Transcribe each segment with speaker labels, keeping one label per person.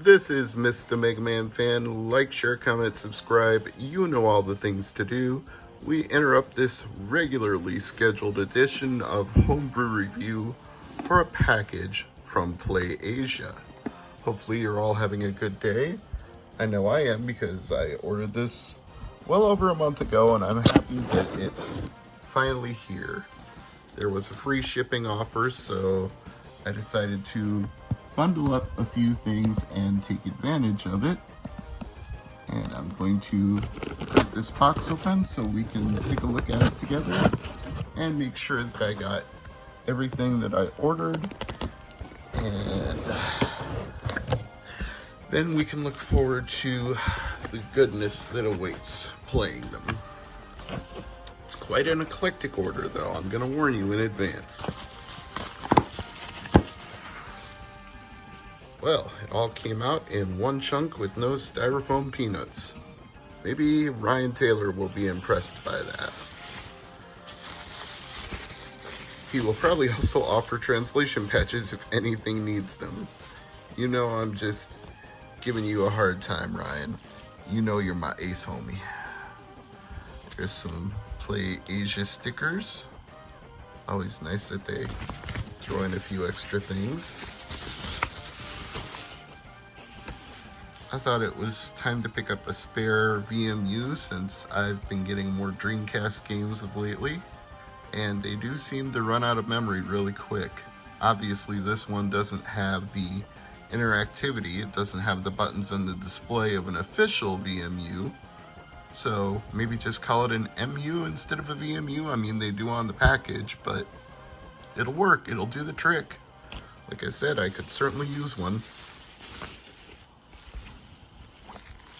Speaker 1: This is Mr. MegaManFan. Like, share, comment, subscribe. You know all the things to do. We interrupt this regularly scheduled edition of Homebrew Review for a package from PlayAsia. Hopefully you're all having a good day. I know I am because I ordered this well over a month ago and I'm happy that it's finally here. There was a free shipping offer, so I decided to bundle up a few things and take advantage of it. And I'm going to cut this box open so we can take a look at it together and make sure that I got everything that I ordered. And then we can look forward to the goodness that awaits playing them. It's quite an eclectic order though, I'm gonna warn you in advance. Well, it all came out in one chunk with no styrofoam peanuts. Maybe Ryan Taylor will be impressed by that. He will probably also offer translation patches if anything needs them. You know I'm just giving you a hard time, Ryan. You know you're my ace homie. There's some PlayAsia stickers. Always nice that they throw in a few extra things. I thought it was time to pick up a spare VMU since I've been getting more Dreamcast games of lately, and they do seem to run out of memory really quick. Obviously this one doesn't have the interactivity, it doesn't have the buttons on the display of an official VMU, so maybe just call it an MU instead of a VMU. I mean, they do on the package, but it'll work, it'll do the trick. Like I said, I could certainly use one.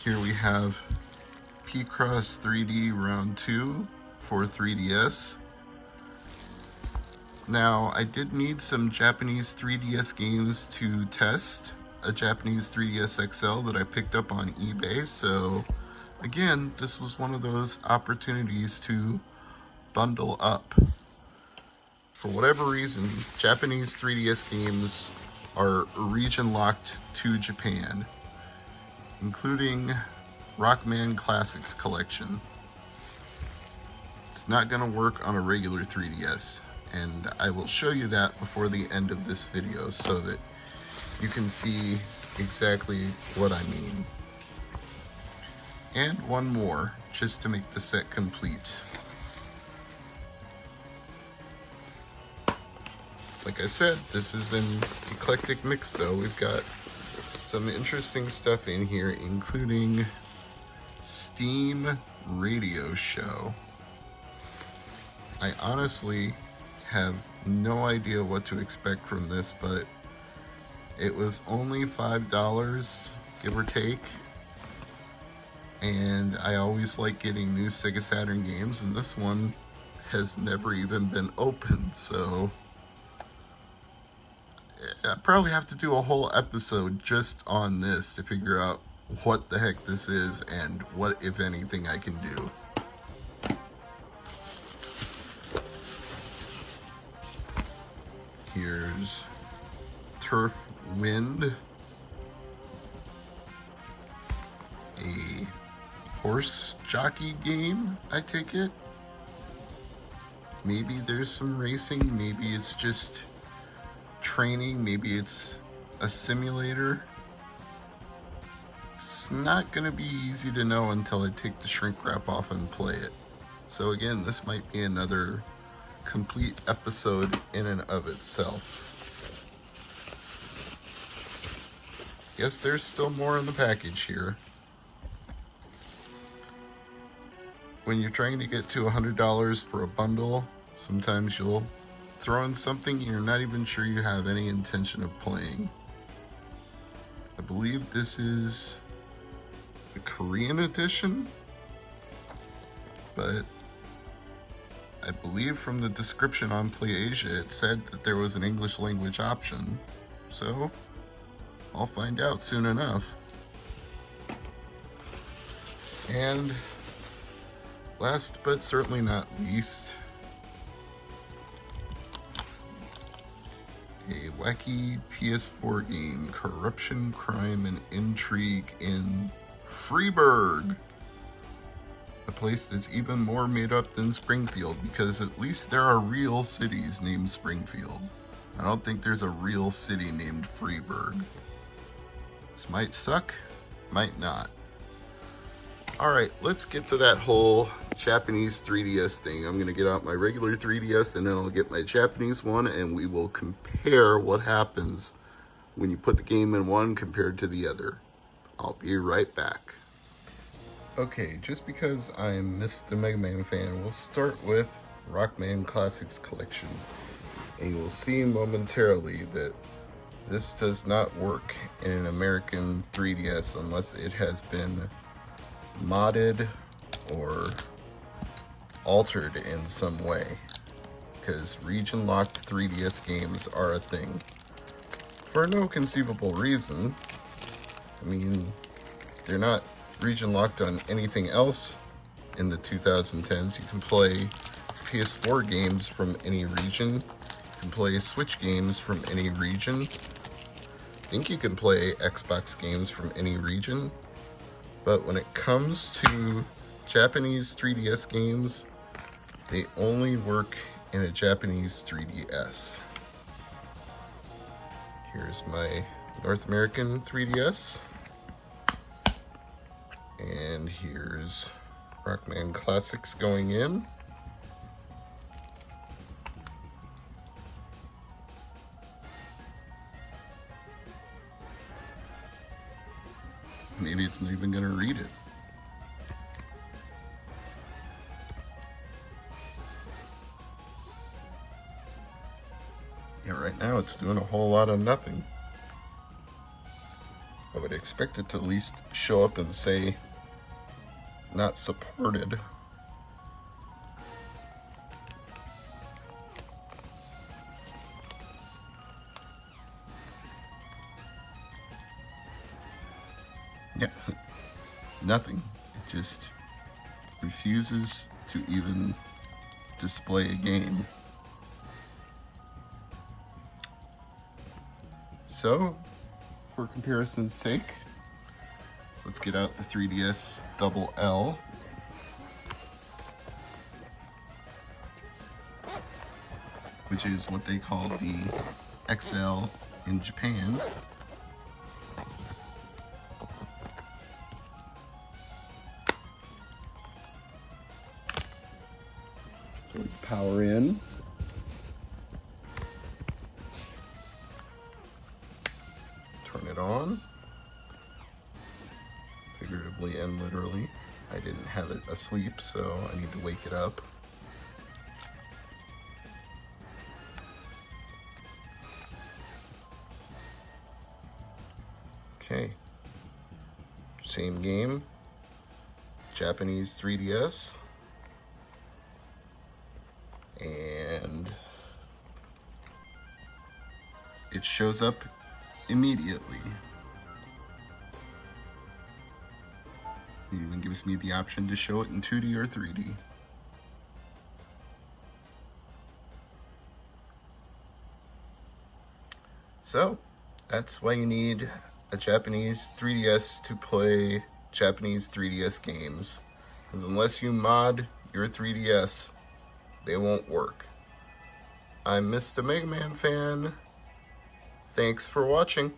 Speaker 1: Here we have P-Cross 3D Round 2 for 3DS. Now, I did need some Japanese 3DS games to test. A Japanese 3DS XL that I picked up on eBay, so again, this was one of those opportunities to bundle up. For whatever reason, Japanese 3DS games are region locked to Japan, including Rockman Classics Collection. It's not going to work on a regular 3DS, and I will show you that before the end of this video so that you can see exactly what I mean. And one more, just to make the set complete. Like I said, this is an eclectic mix though. We've got some interesting stuff in here, including Steam Radio Show. I honestly have no idea what to expect from this, but it was only $5, give or take. And I always like getting new Sega Saturn games, and this one has never even been opened, so I probably have to do a whole episode just on this to figure out what the heck this is and what, if anything, I can do. Here's Turf Wind, a horse jockey game, I take it. Maybe there's some racing, maybe it's just training, maybe it's a simulator. It's not going to be easy to know until I take the shrink wrap off and play it. So again, this might be another complete episode in and of itself. Yes, there's still more in the package here. When you're trying to get to $100 for a bundle, sometimes you'll throw in something you're not even sure you have any intention of playing. I believe this is the Korean edition, but I believe from the description on PlayAsia it said that there was an English language option, so I'll find out soon enough. And last but certainly not least, a wacky PS4 game, Corruption, Crime, and Intrigue in Freiburg. A place that's even more made up than Springfield, because at least there are real cities named Springfield. I don't think there's a real city named Freiburg. This might suck, might not. Alright, let's get to that whole Japanese 3DS thing. I'm going to get out my regular 3DS and then I'll get my Japanese one, and we will compare what happens when you put the game in one compared to the other. I'll be right back. Okay, just because I'm Mr. MegaManFan, we'll start with Rockman Classics Collection. And you will see momentarily that this does not work in an American 3DS unless it has been modded or altered in some way, because region-locked 3DS games are a thing for no conceivable reason. I mean, they're not region-locked on anything else in the 2010s. You can play PS4 games from any region. You can play Switch games from any region. I think you can play Xbox games from any region. But when it comes to Japanese 3DS games, they only work in a Japanese 3DS. Here's my North American 3DS. And here's Rockman Classics going in. Maybe it's not even going to read it. Yeah, right now it's doing a whole lot of nothing. I would expect it to at least show up and say not supported. Yeah, nothing. It just refuses to even display a game. So, for comparison's sake, let's get out the 3DS Double L. Which is what they call the XL in Japan. So we power in. Turn it on. Figuratively and literally. I didn't have it asleep, so I need to wake it up. Okay. Same game. Japanese 3DS. And it shows up immediately. It even gives me the option to show it in 2D or 3D. So, that's why you need a Japanese 3DS to play Japanese 3DS games. Because unless you mod your 3DS, they won't work. I'm Mr. MegaManFan. Thanks for watching.